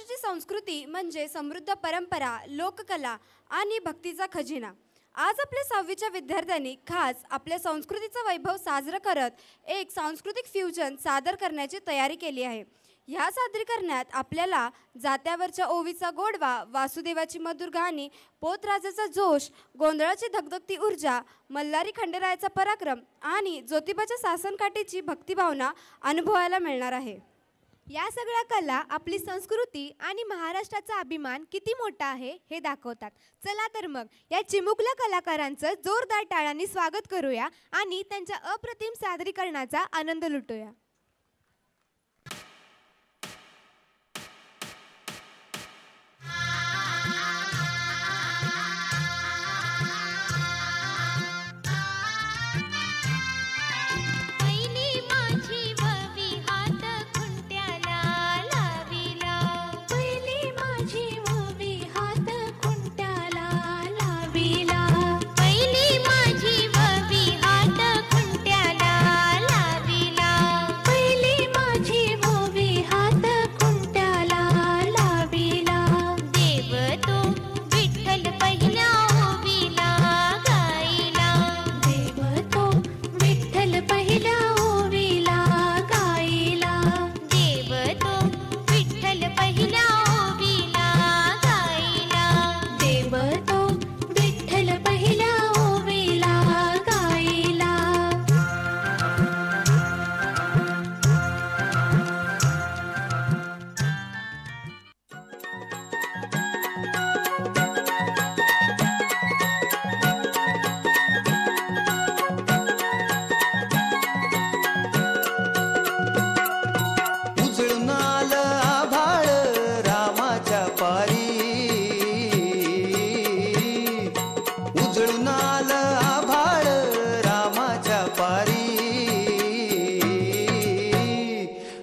महाराष्ट्राची संस्कृती म्हणजे समृद्ध परंपरा, लोककला आणि भक्तीचा खजिना. आज आपल्या 6वीच्या विद्यार्थ्यांनी खास आपल्या संस्कृतीचा वैभव साजरा करत एक सांस्कृतिक फ्युजन सादर करण्याची तयारी केली आहे. ह्या सादरीकरणात आपल्याला जात्यावरच्या ओवीचा गोडवा, वासुदेवाची मधुर गाणी, पोतराजाचा जोश, गोंधळाची धगधगती ऊर्जा, मल्हारी खंडेरायाचा पराक्रम आणि ज्योतिबाच्या सासनकाठीची भक्तिभावना अनुभवायला मिळणार आहे. या सगळ्या कला आपली संस्कृती आणि महाराष्ट्राचा अभिमान किती मोठा आहे हे दाखवतात. चला तर मग या चिमुकल्या कलाकारांचं जोरदार टाळ्यांनी स्वागत करूया आणि त्यांच्या अप्रतिम सादरीकरणाचा आनंद लुटूया.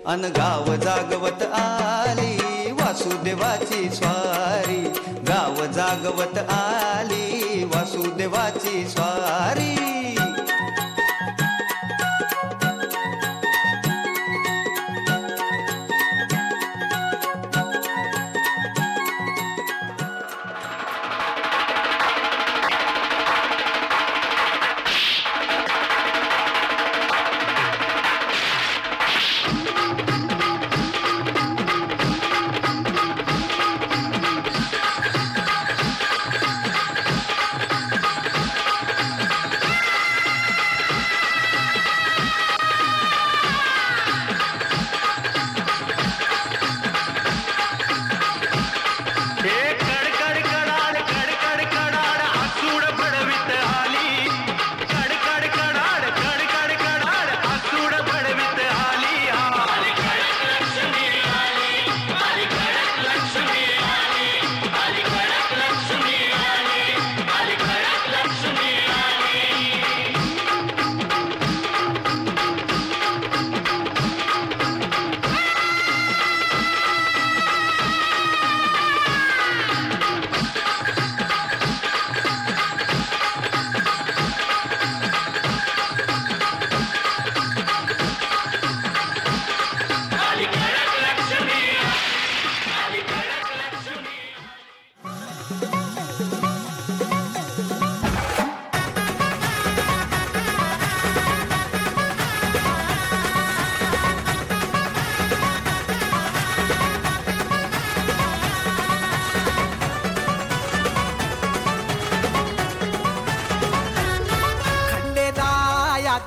अन गाव जागवत आली वासुदेवाची स्वारी, गाव जागवत आली वासुदेवाची स्वारी.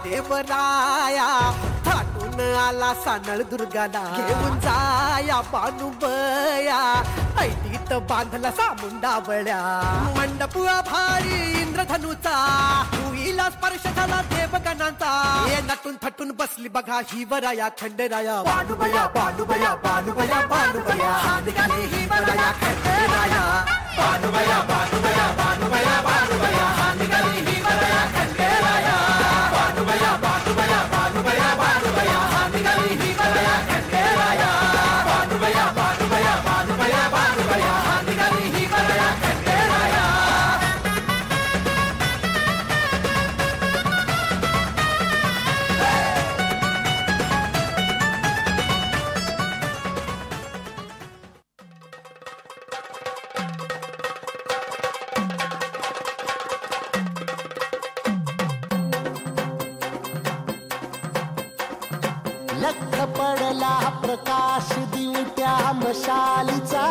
देवराया थाटून आला सानळ दुर्गाला, घेऊन जाया बानुबया, ऐटीत बांधला सामुंडा बळ्या. मंडप भारी इंद्रधनुचा, भुईला स्पर्श झाला देवगणांचा. हे नटून थटून बसली बघा ही वराया खंडेराया. बानुबया बानुबया बानुबया बानुबया, हा निघाली ही वराया खंडेराया. बानुबया बानुबया बानुबया बानुबया, हा निघाली ही वराया खंडेराया. बानुबया बानुबया बानुबया बानुबया, हा निघाली ही वराया खंडेराया. बानुबया बानुबया बानुबया बानुबया, हा निघाली ही वराया खंडेराया. प्रकाश दिवट्या मशालीचा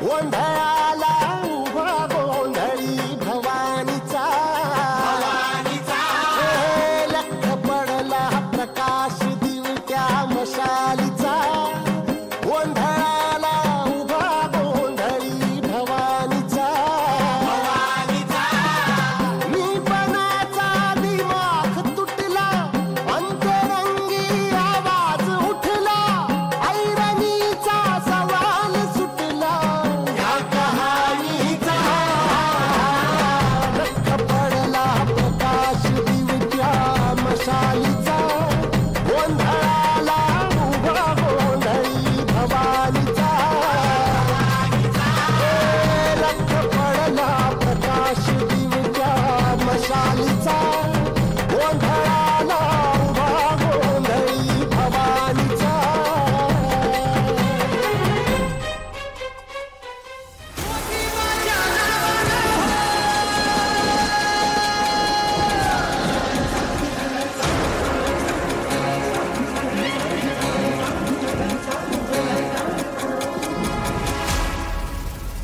गोंधळाला उभा गोंधळी भवानीचा लख पडला प्रकाश दिवट्या मशालीचा गोंधळाला उभा गोंधळी भवानीचा मीपणाचा दिमाग तुटला अंतरंगी आवाज उठला ऐरणीचा सवाल सुटला या कहाणीचा लख पडला प्रकाश दिवट्या मशालीचा गोंधळाला उभा गोंधळी भवानीचा लख पडला प्रकाश दिवट्या मशालीचा गोंधळाला उभा गोंधळी भवानीचा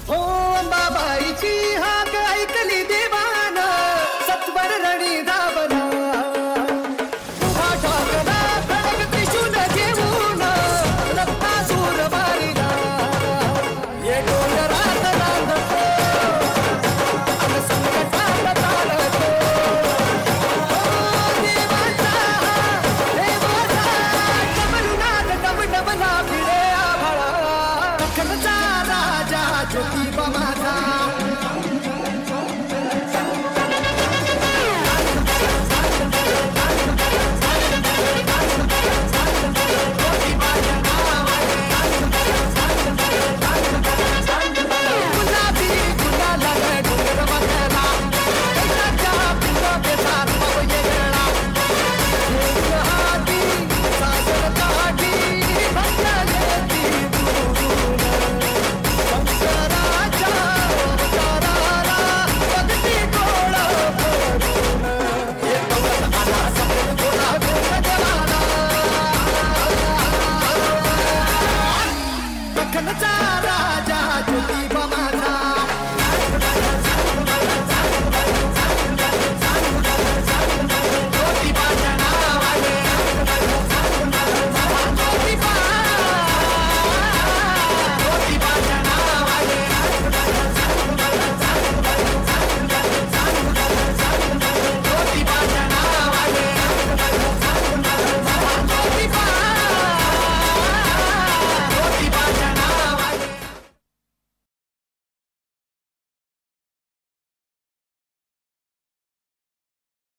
हो अंबाबाईची हाक ऐकली देवान सत्वर रणी धावला उभा ठाकला खडक त्रिशूल घेऊन रत्नासूर मारिला ये डोंगरात नांदतो अन संकटात तारतो देवाचा कमलनाथ डबडबला फिरे आभाळा दखलचा राजा ज्योतिबा माझा